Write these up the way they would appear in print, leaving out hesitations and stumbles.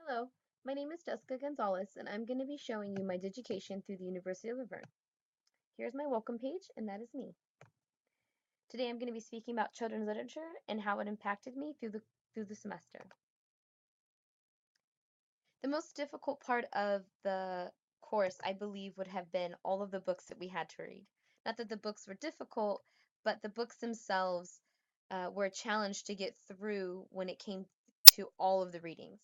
Hello, my name is Jessica Gonzalez, and I'm going to be showing you my education through the University of Laverne. Here's my welcome page, and that is me. Today I'm going to be speaking about children's literature and how it impacted me through the semester. The most difficult part of the course, I believe, would have been all of the books that we had to read. Not that the books were difficult, but the books themselves were a challenge to get through when it came to all of the readings.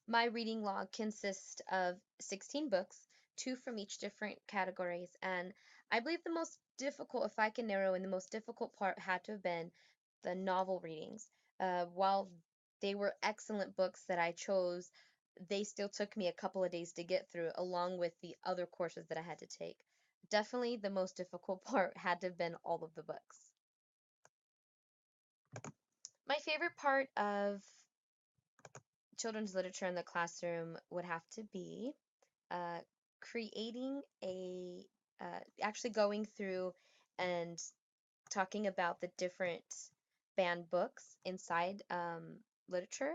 My reading log consists of 16 books, two from each different categories, and I believe the most difficult, if I can narrow in, the most difficult part had to have been the novel readings. While they were excellent books that I chose, they still took me a couple of days to get through, along with the other courses that I had to take. Definitely the most difficult part had to have been all of the books. My favorite part of children's literature in the classroom would have to be uh, creating actually going through and talking about the different banned books inside literature.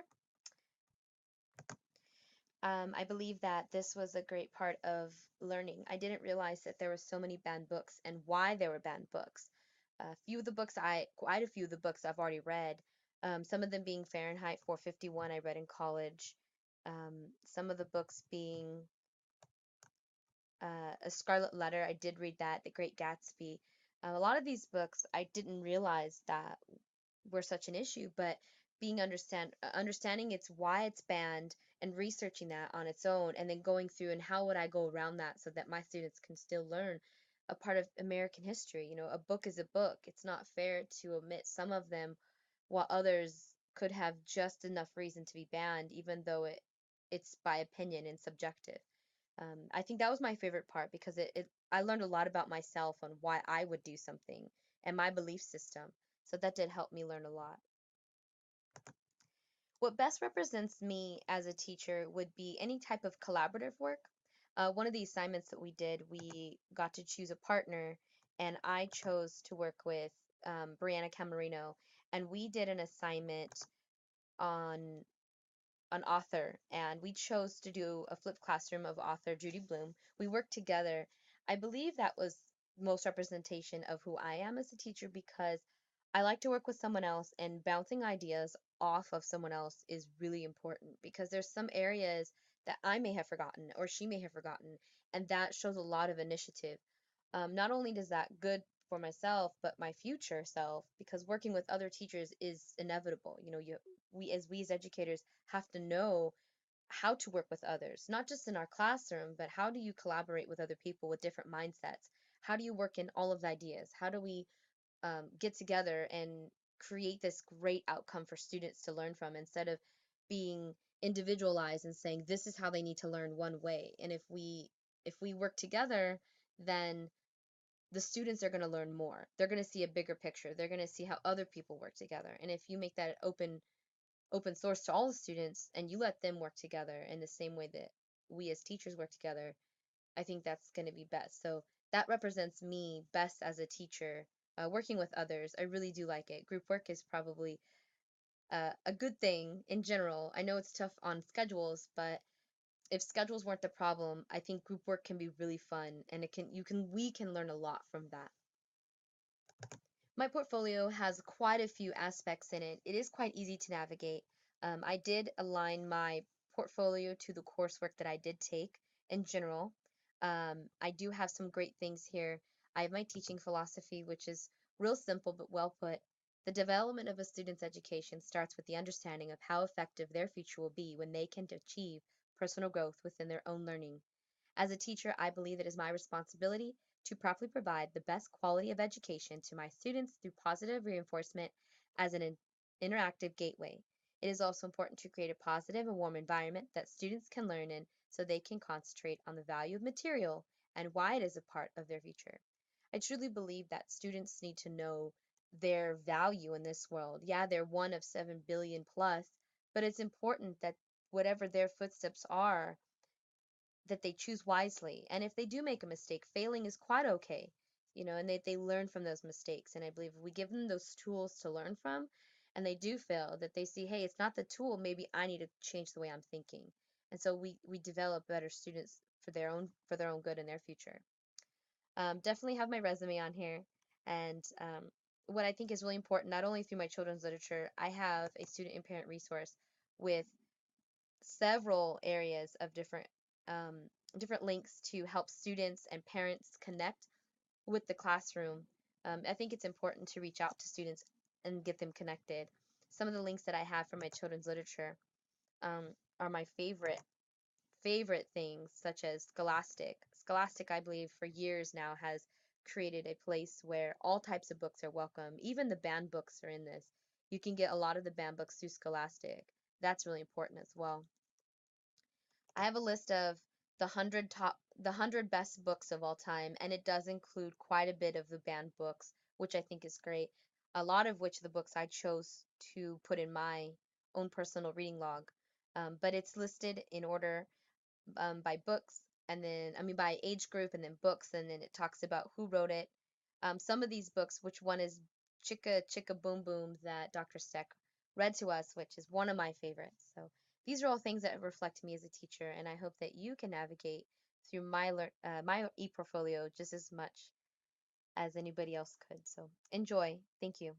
I believe that this was a great part of learning. I didn't realize that there were so many banned books and why there were banned books. Quite a few of the books I've already read. Some of them being Fahrenheit 451, I read in college. Some of the books being A Scarlet Letter. I did read that. The Great Gatsby. A lot of these books I didn't realize that were such an issue, but understanding it's why it's banned and researching that on its own, and then going through and how would I go around that so that my students can still learn a part of American history. You know, a book is a book. It's not fair to omit some of them while others could have just enough reason to be banned, even though it's by opinion and subjective. I think that was my favorite part because I learned a lot about myself on why I would do something and my belief system. So that did help me learn a lot. What best represents me as a teacher would be any type of collaborative work. One of the assignments that we did, we got to choose a partner, and I chose to work with Brianna Camarino, and we did an assignment on an author, and we chose to do a flipped classroom of author Judy Blume. We worked together. I believe that was most representation of who I am as a teacher because I like to work with someone else, and bouncing ideas off of someone else is really important because there's some areas that I may have forgotten or she may have forgotten, and that shows a lot of initiative. Not only does that good for myself, but my future self, because working with other teachers is inevitable. You know, we as educators have to know how to work with others, not just in our classroom, but how do you collaborate with other people with different mindsets? How do you work in all of the ideas? How do we get together and create this great outcome for students to learn from instead of being individualized and saying this is how they need to learn one way? And if we work together, then the students are going to learn more. They're going to see a bigger picture. They're going to see how other people work together. And if you make that open source to all the students and you let them work together in the same way that we as teachers work together, I think that's going to be best. So that represents me best as a teacher, working with others. I really do like it. Group work is probably a good thing in general. I know it's tough on schedules, but if schedules weren't the problem, I think group work can be really fun and we can learn a lot from that. My portfolio has quite a few aspects in it. It is quite easy to navigate. I did align my portfolio to the coursework that I did take in general. I do have some great things here. I have my teaching philosophy, which is real simple but well put. The development of a student's education starts with the understanding of how effective their future will be when they can achieve personal growth within their own learning. As a teacher, I believe it is my responsibility to properly provide the best quality of education to my students through positive reinforcement as an interactive gateway. It is also important to create a positive and warm environment that students can learn in so they can concentrate on the value of material and why it is a part of their future. I truly believe that students need to know their value in this world. Yeah, they're one of 7 billion plus, but it's important that whatever their footsteps are, that they choose wisely. And if they do make a mistake, failing is quite okay, and they learn from those mistakes. And I believe if we give them those tools to learn from, and they do fail, that they see, hey, it's not the tool, maybe I need to change the way I'm thinking. And so we develop better students for their own good in their future. Definitely have my resume on here. And what I think is really important, not only through my children's literature, I have a student and parent resource with several areas of um, different links to help students and parents connect with the classroom. I think it's important to reach out to students and get them connected. Some of the links that I have for my children's literature um, are my favorite things, such as Scholastic. Scholastic, I believe, for years now has created a place where all types of books are welcome. Even the banned books are in this. You can get a lot of the banned books through Scholastic. That's really important as well. I have a list of the 100 best books of all time, and it does include quite a bit of the banned books, which I think is great. A lot of which the books I chose to put in my own personal reading log. But it's listed in order by books, and then I mean by age group, and then books, and then it talks about who wrote it. Some of these books, which one is Chicka Chicka Boom Boom that Dr. Steck read to us, which is one of my favorites. So these are all things that reflect me as a teacher, and I hope that you can navigate through my e-portfolio just as much as anybody else could. So enjoy. Thank you.